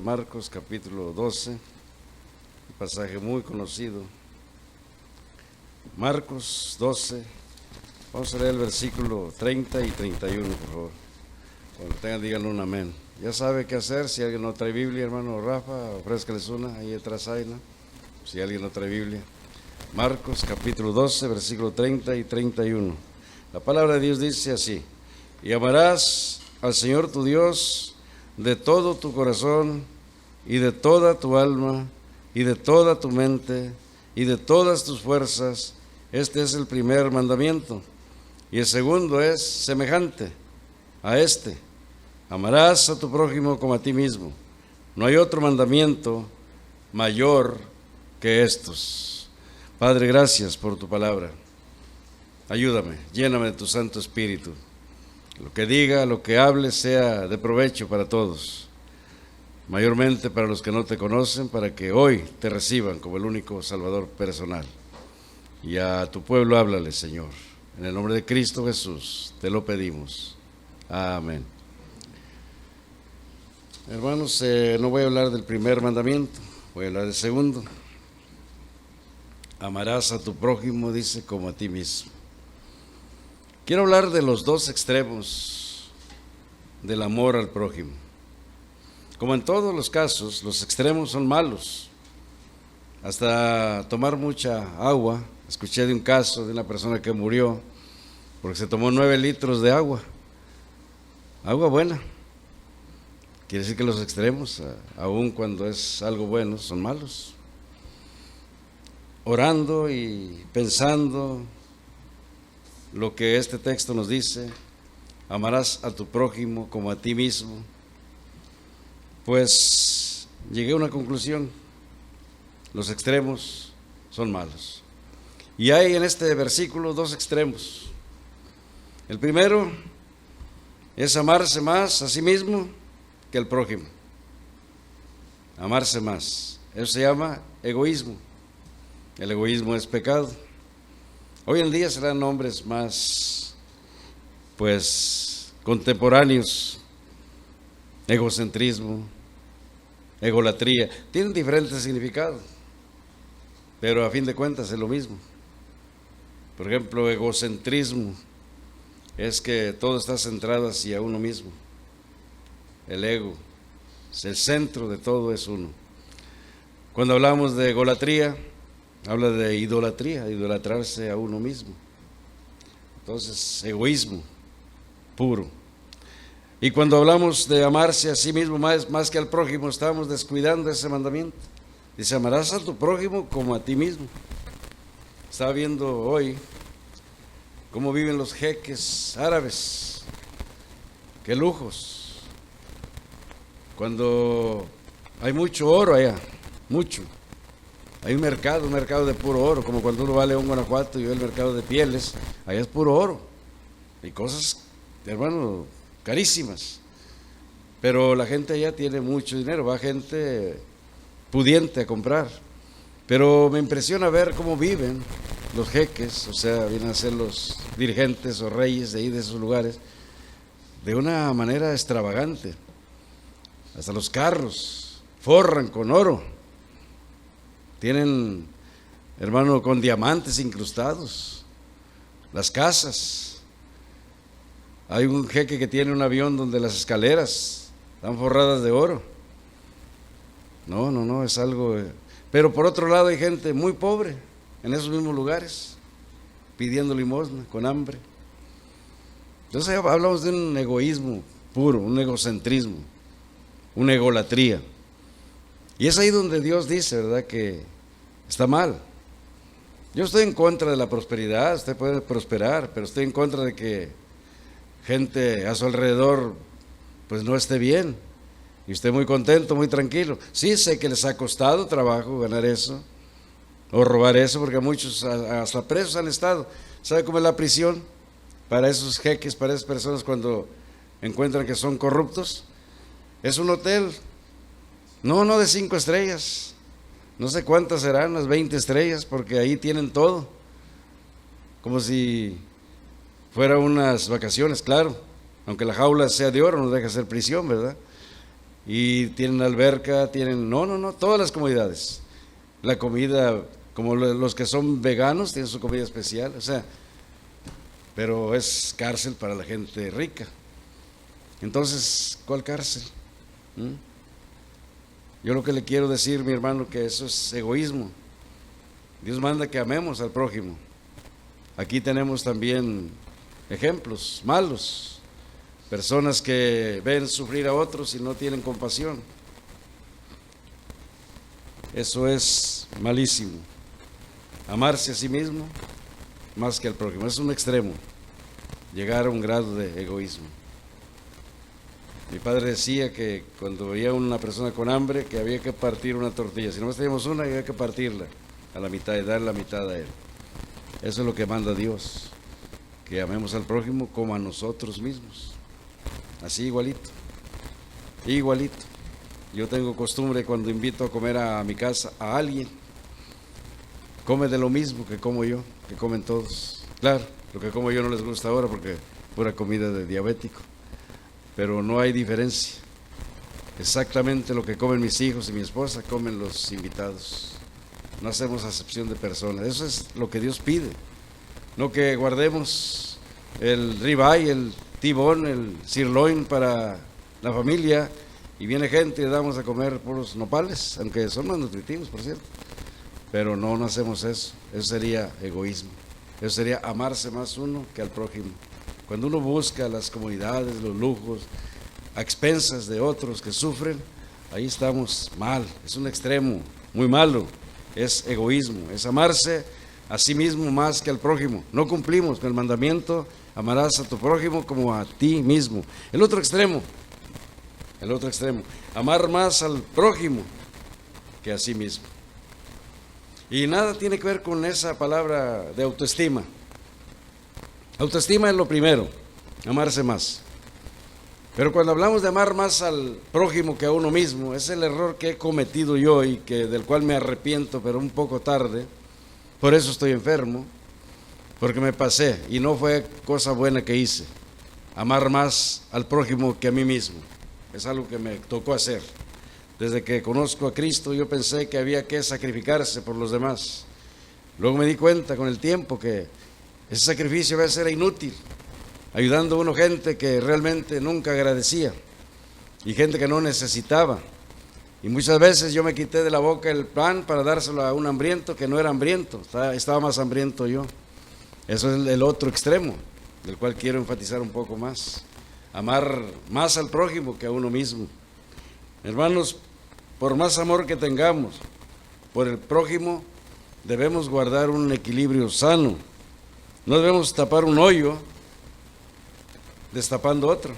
Marcos capítulo 12, un pasaje muy conocido. Marcos 12, vamos a leer el versículo 30 y 31, por favor. Cuando tengan, díganle un amén. Ya sabe qué hacer. Si alguien no trae Biblia, hermano Rafa, ofrézcales una, ahí detrás hay, ¿no? Si alguien no trae Biblia. Marcos capítulo 12, versículo 30 y 31. La palabra de Dios dice así: y amarás al Señor tu Dios de todo tu corazón y de toda tu alma y de toda tu mente y de todas tus fuerzas. Este es el primer mandamiento. Y el segundo es semejante a este: amarás a tu prójimo como a ti mismo. No hay otro mandamiento mayor que estos. Padre, gracias por tu palabra. Ayúdame, lléname de tu Santo Espíritu. Lo que diga, lo que hable sea de provecho para todos, mayormente para los que no te conocen, para que hoy te reciban como el único Salvador personal. Y a tu pueblo háblale, Señor. En el nombre de Cristo Jesús te lo pedimos. Amén. Hermanos, no voy a hablar del primer mandamiento, voy a hablar del segundo. Amarás a tu prójimo, dice, como a ti mismo. Quiero hablar de los dos extremos del amor al prójimo. Como en todos los casos, los extremos son malos. Hasta tomar mucha agua. Escuché de un caso de una persona que murió porque se tomó 9 litros de agua. Agua buena. Quiere decir que los extremos, aun cuando es algo bueno, son malos. Orando y pensando lo que este texto nos dice: amarás a tu prójimo como a ti mismo, pues llegué a una conclusión: los extremos son malos. Y hay en este versículo dos extremos. El primero es amarse más a sí mismo que al prójimo. Amarse más. Eso se llama egoísmo. El egoísmo es pecado. Hoy en día serán nombres más, contemporáneos: egocentrismo, egolatría. Tienen diferentes significados, pero a fin de cuentas es lo mismo. Por ejemplo, egocentrismo es que todo está centrado hacia uno mismo. El ego, el centro de todo es uno. Cuando hablamos de egolatría, habla de idolatría, idolatrarse a uno mismo. Entonces, egoísmo puro. Y cuando hablamos de amarse a sí mismo más que al prójimo, estamos descuidando ese mandamiento. Dice: amarás a tu prójimo como a ti mismo. Estaba viendo hoy cómo viven los jeques árabes. Qué lujos. Cuando hay mucho oro allá, mucho. Hay un mercado de puro oro, como cuando uno va a León, Guanajuato, y ve el mercado de pieles. Allá es puro oro. Hay cosas, hermano, carísimas. Pero la gente allá tiene mucho dinero, va gente pudiente a comprar. Pero me impresiona ver cómo viven los jeques, o sea, vienen a ser los dirigentes o reyes de ahí, de esos lugares, de una manera extravagante. Hasta los carros forran con oro. Tienen, hermano, con diamantes incrustados. Las casas. Hay un jeque que tiene un avión donde las escaleras están forradas de oro. No, es algo... Pero por otro lado hay gente muy pobre en esos mismos lugares, pidiendo limosna, con hambre. Entonces hablamos de un egoísmo puro, un egocentrismo, una egolatría. Y es ahí donde Dios dice, ¿verdad?, que está mal. Yo estoy en contra de la prosperidad, usted puede prosperar, pero estoy en contra de que gente a su alrededor pues no esté bien y usted muy contento, muy tranquilo. Sí, sé que les ha costado trabajo ganar eso o robar eso, porque a muchos hasta presos han estado. ¿Sabe cómo es la prisión para esos jeques, para esas personas cuando encuentran que son corruptos? Es un hotel. No de 5 estrellas, no sé cuántas serán, unas 20 estrellas, porque ahí tienen todo, como si fuera unas vacaciones, claro, aunque la jaula sea de oro, no deja de ser prisión, ¿verdad? y tienen alberca, tienen, no, todas las comodidades. La comida, como los que son veganos, tienen su comida especial, o sea, pero es cárcel para la gente rica. Entonces, ¿cuál cárcel? Yo lo que le quiero decir, mi hermano, que eso es egoísmo. Dios manda que amemos al prójimo. Aquí tenemos también ejemplos malos, personas que ven sufrir a otros y no tienen compasión. Eso es malísimo. Amarse a sí mismo más que al prójimo. Es un extremo, llegar a un grado de egoísmo. Mi padre decía que cuando veía a una persona con hambre, que había que partir una tortilla. Si no teníamos una, había que partirla a la mitad y darle la mitad a él. Eso es lo que manda Dios, que amemos al prójimo como a nosotros mismos. Así igualito, igualito. Yo tengo costumbre cuando invito a comer a mi casa a alguien, come de lo mismo que como yo, que comen todos. Claro, lo que como yo no les gusta ahora porque es pura comida de diabético, pero no hay diferencia. Exactamente lo que comen mis hijos y mi esposa, comen los invitados. No hacemos acepción de personas. Eso es lo que Dios pide. No que guardemos el ribeye, el tibón, el sirloin para la familia y viene gente y le damos a comer puros nopales, aunque son más nutritivos, por cierto. Pero no hacemos eso. Eso sería egoísmo. Eso sería amarse más uno que al prójimo. Cuando uno busca las comodidades, los lujos, a expensas de otros que sufren, ahí estamos mal. Es un extremo muy malo. Es egoísmo, es amarse a sí mismo más que al prójimo. No cumplimos con el mandamiento, amarás a tu prójimo como a ti mismo. El otro extremo, amar más al prójimo que a sí mismo. Y nada tiene que ver con esa palabra de autoestima. Autoestima es lo primero, amarse más. Pero cuando hablamos de amar más al prójimo que a uno mismo, es el error que he cometido yo y del cual me arrepiento, pero un poco tarde. Por eso estoy enfermo, porque me pasé y no fue cosa buena que hice. Amar más al prójimo que a mí mismo. Es algo que me tocó hacer. Desde que conozco a Cristo yo pensé que había que sacrificarse por los demás. Luego me di cuenta con el tiempo que ese sacrificio a veces era inútil, ayudando a uno gente que realmente nunca agradecía y gente que no necesitaba. Y muchas veces yo me quité de la boca el pan para dárselo a un hambriento que no era hambriento, estaba más hambriento yo. Eso es el otro extremo, del cual quiero enfatizar un poco más. Amar más al prójimo que a uno mismo. Hermanos, por más amor que tengamos por el prójimo, debemos guardar un equilibrio sano. No debemos tapar un hoyo destapando otro.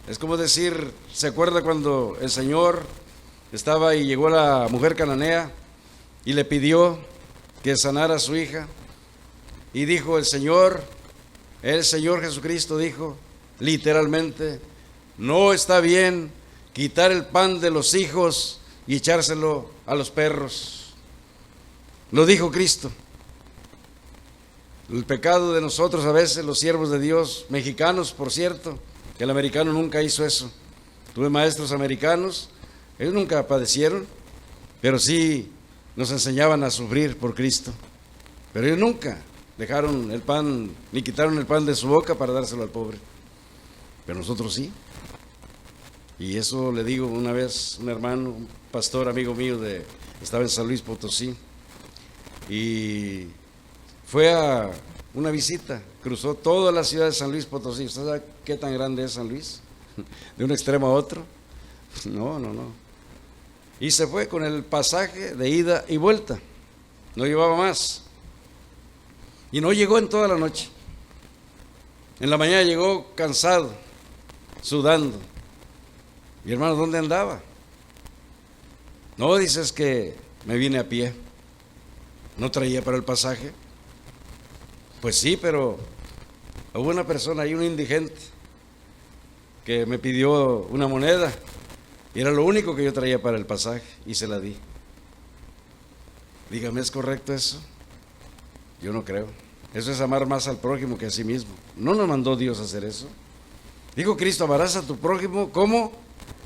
Es como decir, ¿se acuerda cuando el Señor estaba y llegó la mujer cananea y le pidió que sanara a su hija? Y dijo el Señor Jesucristo dijo literalmente, no está bien quitar el pan de los hijos y echárselo a los perros. Lo dijo Cristo. El pecado de nosotros a veces, los siervos de Dios, mexicanos por cierto, que el americano nunca hizo eso. Tuve maestros americanos, ellos nunca padecieron, pero sí nos enseñaban a sufrir por Cristo. Pero ellos nunca dejaron el pan, ni quitaron el pan de su boca para dárselo al pobre. Pero nosotros sí. Y eso le digo una vez, un hermano, un pastor amigo mío, estaba en San Luis Potosí, y fue a una visita, cruzó toda la ciudad de San Luis Potosí. ¿Usted sabe qué tan grande es San Luis? De un extremo a otro. No. Y se fue con el pasaje de ida y vuelta. No llevaba más. Y no llegó en toda la noche. En la mañana llegó cansado, sudando. Mi hermano, ¿dónde andaba? No, dices que me vine a pie. ¿No traía para el pasaje? Pues sí, pero hubo una persona ahí, un indigente, que me pidió una moneda y era lo único que yo traía para el pasaje y se la di. Dígame, ¿es correcto eso? Yo no creo. Eso es amar más al prójimo que a sí mismo. No nos mandó Dios a hacer eso. Dijo Cristo, amarás a tu prójimo como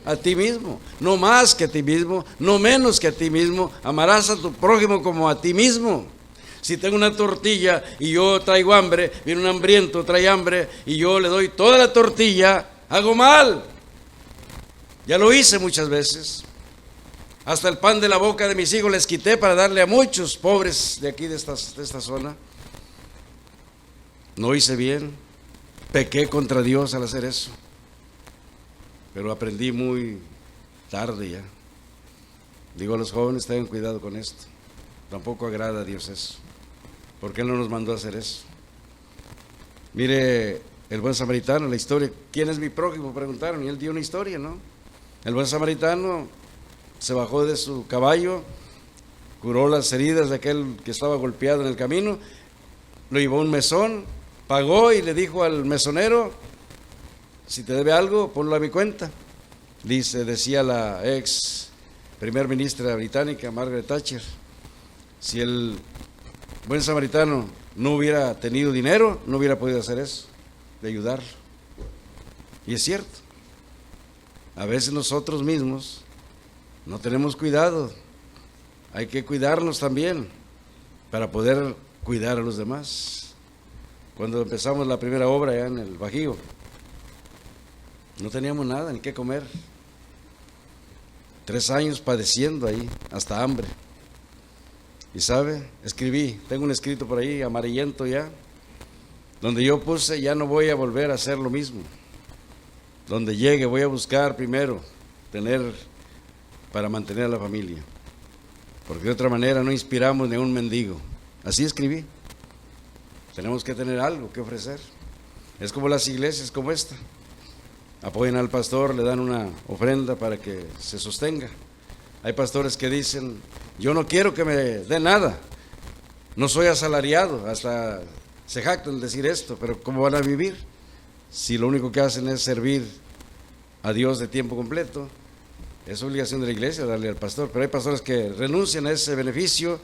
a ti mismo, no más que a ti mismo, no menos que a ti mismo. Amarás a tu prójimo como a ti mismo. Si tengo una tortilla y yo traigo hambre, viene un hambriento, trae hambre, y yo le doy toda la tortilla, hago mal. Ya lo hice muchas veces. Hasta el pan de la boca de mis hijos les quité para darle a muchos pobres de aquí, de esta zona. No hice bien, pequé contra Dios al hacer eso. Pero aprendí muy tarde ya. Digo a los jóvenes, tengan cuidado con esto. Tampoco agrada a Dios eso, porque Él no nos mandó a hacer eso. Mire, el buen samaritano, la historia, ¿quién es mi prójimo?, preguntaron, y él dio una historia, ¿no? El buen samaritano se bajó de su caballo, curó las heridas de aquel que estaba golpeado en el camino, lo llevó a un mesón, pagó y le dijo al mesonero: si te debe algo, ponlo a mi cuenta. Decía la ex primer ministra británica, Margaret Thatcher, si el buen samaritano no hubiera tenido dinero, no hubiera podido hacer eso, de ayudarlo. Y es cierto, a veces nosotros mismos no tenemos cuidado. Hay que cuidarnos también para poder cuidar a los demás. Cuando empezamos la primera obra allá en el Bajío, no teníamos nada ni qué comer. 3 años padeciendo ahí, hasta hambre. Y sabe, escribí, tengo un escrito por ahí amarillento ya, donde yo puse: ya no voy a volver a hacer lo mismo. Donde llegue voy a buscar primero tener para mantener a la familia, porque de otra manera no inspiramos ni a un mendigo. Así escribí. Tenemos que tener algo que ofrecer. Es como las iglesias como esta. Apoyan al pastor, le dan una ofrenda para que se sostenga. Hay pastores que dicen: yo no quiero que me dé nada, no soy asalariado, hasta se jactan de decir esto, pero ¿cómo van a vivir si lo único que hacen es servir a Dios de tiempo completo? Es obligación de la iglesia darle al pastor, pero hay pastores que renuncian a ese beneficio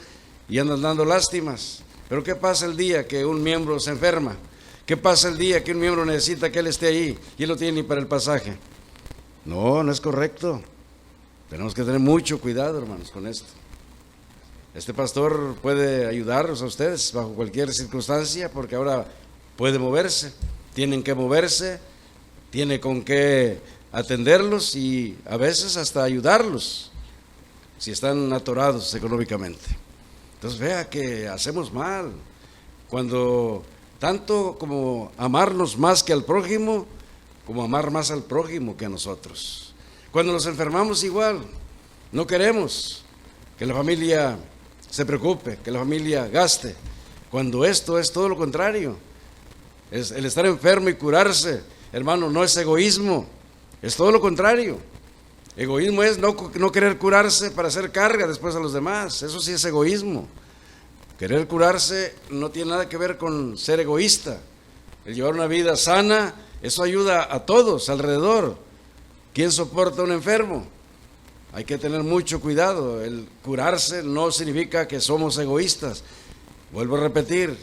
y andan dando lástimas. Pero ¿qué pasa el día que un miembro se enferma? ¿Qué pasa el día que un miembro necesita que él esté ahí y él no tiene ni para el pasaje? No, no es correcto. Tenemos que tener mucho cuidado, hermanos, con esto. Este pastor puede ayudarlos a ustedes bajo cualquier circunstancia, porque ahora puede moverse, tienen que moverse, tiene con qué atenderlos y a veces hasta ayudarlos si están atorados económicamente. Entonces vea que hacemos mal cuando tanto como amarnos más que al prójimo, como amar más al prójimo que a nosotros. Cuando nos enfermamos igual, no queremos que la familia se preocupe, que la familia gaste, cuando esto es todo lo contrario. Es el estar enfermo y curarse, hermano, no es egoísmo, es todo lo contrario. Egoísmo es no querer curarse para hacer carga después a los demás, eso sí es egoísmo. Querer curarse no tiene nada que ver con ser egoísta. El llevar una vida sana, eso ayuda a todos alrededor. ¿Quién soporta a un enfermo? Hay que tener mucho cuidado. El curarse no significa que somos egoístas. Vuelvo a repetir,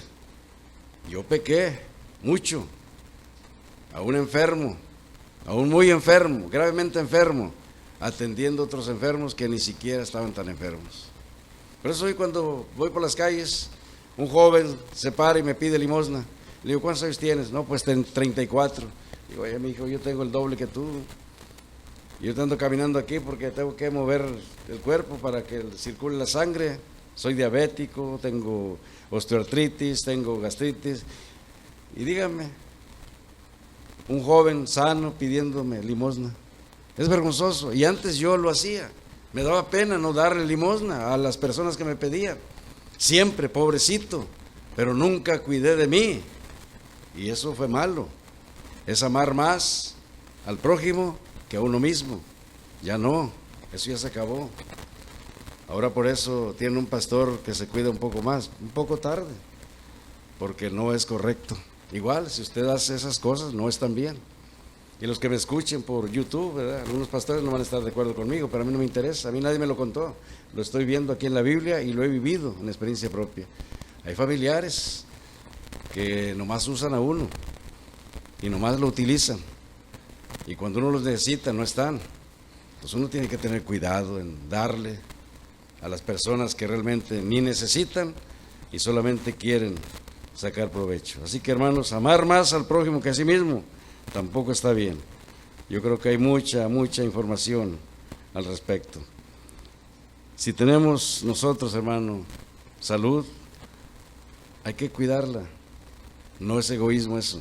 yo pequé mucho a un enfermo, a un muy enfermo, gravemente enfermo, atendiendo a otros enfermos que ni siquiera estaban tan enfermos. Por eso hoy cuando voy por las calles, un joven se para y me pide limosna. Le digo: ¿cuántos años tienes? No, pues 34. Digo: oye, mi hijo, yo tengo el doble que tú. Yo te ando caminando aquí porque tengo que mover el cuerpo para que circule la sangre. Soy diabético, tengo osteoartritis, tengo gastritis. Y dígame, un joven sano pidiéndome limosna. Es vergonzoso. Y antes yo lo hacía. Me daba pena no darle limosna a las personas que me pedían. Siempre, pobrecito, pero nunca cuidé de mí. Y eso fue malo. Es amar más al prójimo que a uno mismo. Ya no, eso ya se acabó. Ahora por eso tiene un pastor que se cuida un poco más, un poco tarde, porque no es correcto. Igual, si usted hace esas cosas, no están bien. Y los que me escuchen por YouTube, ¿verdad? Algunos pastores no van a estar de acuerdo conmigo, pero a mí no me interesa, a mí nadie me lo contó. Lo estoy viendo aquí en la Biblia y lo he vivido en experiencia propia. Hay familiares que nomás usan a uno y nomás lo utilizan. Y cuando uno los necesita, no están. Pues uno tiene que tener cuidado en darle a las personas que realmente ni necesitan y solamente quieren sacar provecho. Así que, hermanos, amar más al prójimo que a sí mismo tampoco está bien. Yo creo que hay mucha información al respecto. Si tenemos nosotros, hermano, salud, hay que cuidarla. No es egoísmo eso.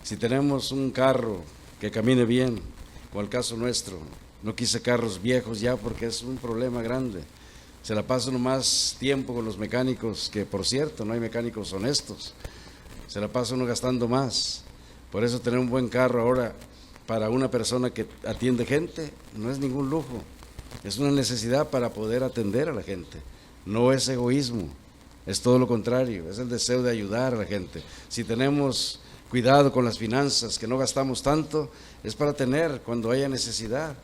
Si tenemos un carro que camine bien, como el caso nuestro, no quise carros viejos ya porque es un problema grande. Se la pasa uno más tiempo con los mecánicos, que por cierto, no hay mecánicos honestos. Se la pasa uno gastando más. Por eso tener un buen carro ahora para una persona que atiende gente no es ningún lujo. Es una necesidad para poder atender a la gente. No es egoísmo, es todo lo contrario, es el deseo de ayudar a la gente. Si tenemos cuidado con las finanzas, que no gastamos tanto, es para tener cuando haya necesidad,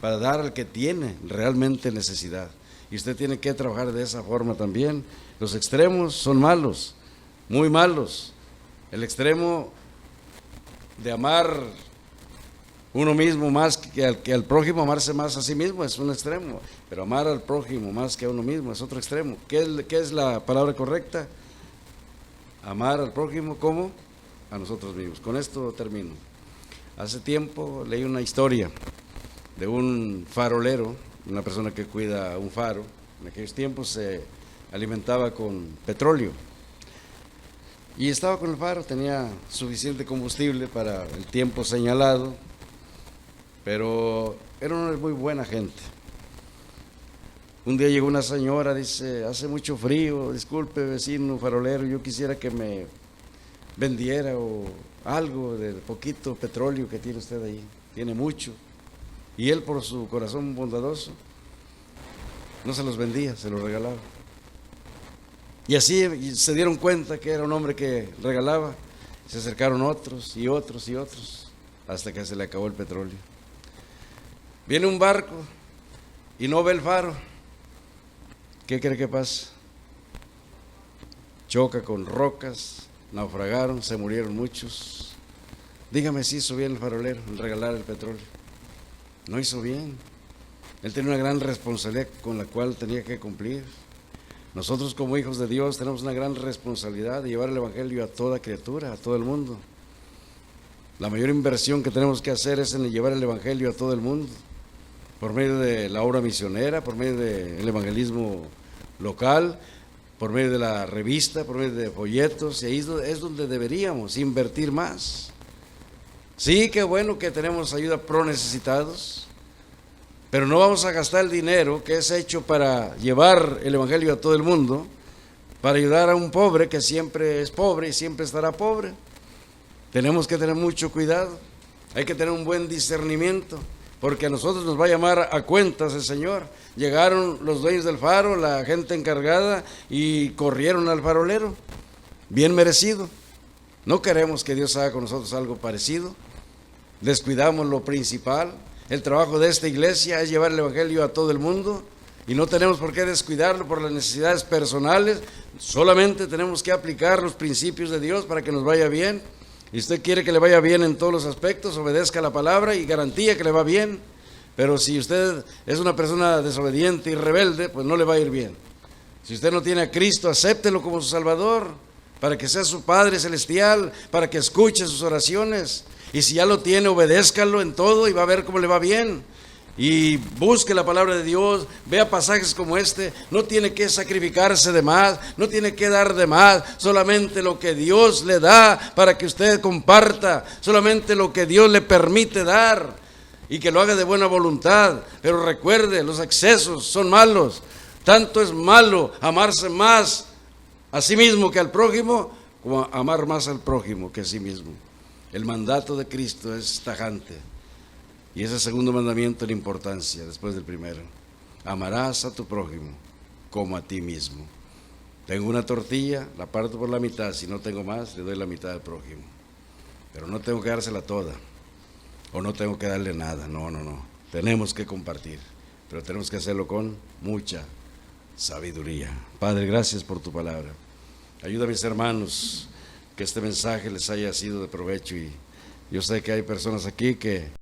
para dar al que tiene realmente necesidad. Y usted tiene que trabajar de esa forma también. Los extremos son malos, muy malos. El extremo de amar uno mismo más que al prójimo, amarse más a sí mismo es un extremo, pero amar al prójimo más que a uno mismo es otro extremo. ¿Qué es la palabra correcta? Amar al prójimo como a nosotros mismos. Con esto termino. Hace tiempo leí una historia de un farolero, una persona que cuida un faro. En aquellos tiempos se alimentaba con petróleo y estaba con el faro, tenía suficiente combustible para el tiempo señalado, pero era una muy buena gente. Un día llegó una señora, dice: hace mucho frío, disculpe vecino farolero, yo quisiera que me vendiera o algo del poquito petróleo que tiene usted ahí, tiene mucho. Y él, por su corazón bondadoso, no se los vendía, se los regalaba. Y así se dieron cuenta que era un hombre que regalaba. Se acercaron otros y otros y otros, hasta que se le acabó el petróleo. Viene un barco y no ve el faro. ¿Qué cree que pasa? Choca con rocas, naufragaron, se murieron muchos. Dígame si hizo bien el farolero en regalar el petróleo. No hizo bien. Él tenía una gran responsabilidad con la cual tenía que cumplir. Nosotros como hijos de Dios tenemos una gran responsabilidad de llevar el evangelio a toda criatura, a todo el mundo. La mayor inversión que tenemos que hacer es en llevar el evangelio a todo el mundo, por medio de la obra misionera, por medio del evangelismo local, por medio de la revista, por medio de folletos, y ahí es donde deberíamos invertir más. Sí, qué bueno que tenemos ayuda pro necesitados, pero no vamos a gastar el dinero que es hecho para llevar el evangelio a todo el mundo, para ayudar a un pobre que siempre es pobre y siempre estará pobre. Tenemos que tener mucho cuidado, hay que tener un buen discernimiento, porque a nosotros nos va a llamar a cuentas el Señor. Llegaron los dueños del faro, la gente encargada, y corrieron al farolero, bien merecido. No queremos que Dios haga con nosotros algo parecido. Descuidamos lo principal. El trabajo de esta iglesia es llevar el evangelio a todo el mundo y no tenemos por qué descuidarlo por las necesidades personales. Solamente tenemos que aplicar los principios de Dios para que nos vaya bien. Y usted quiere que le vaya bien en todos los aspectos, obedezca la palabra y garantía que le va bien. Pero si usted es una persona desobediente y rebelde, pues no le va a ir bien. Si usted no tiene a Cristo, acéptelo como su Salvador, para que sea su Padre Celestial, para que escuche sus oraciones. Y si ya lo tiene, obedézcalo en todo y va a ver cómo le va bien. Y busque la palabra de Dios, vea pasajes como este. No tiene que sacrificarse de más, no tiene que dar de más, solamente lo que Dios le da para que usted comparta, solamente lo que Dios le permite dar, y que lo haga de buena voluntad. Pero recuerde, los excesos son malos. Tanto es malo amarse más a sí mismo que al prójimo, como amar más al prójimo que a sí mismo. El mandato de Cristo es tajante, y ese segundo mandamiento en importancia después del primero: amarás a tu prójimo como a ti mismo. Tengo una tortilla, la parto por la mitad, si no tengo más, le doy la mitad al prójimo, pero no tengo que dársela toda, o no tengo que darle nada. No, tenemos que compartir, pero tenemos que hacerlo con mucha sabiduría. Padre, gracias por tu palabra. Ayuda a mis hermanos que este mensaje les haya sido de provecho, y yo sé que hay personas aquí que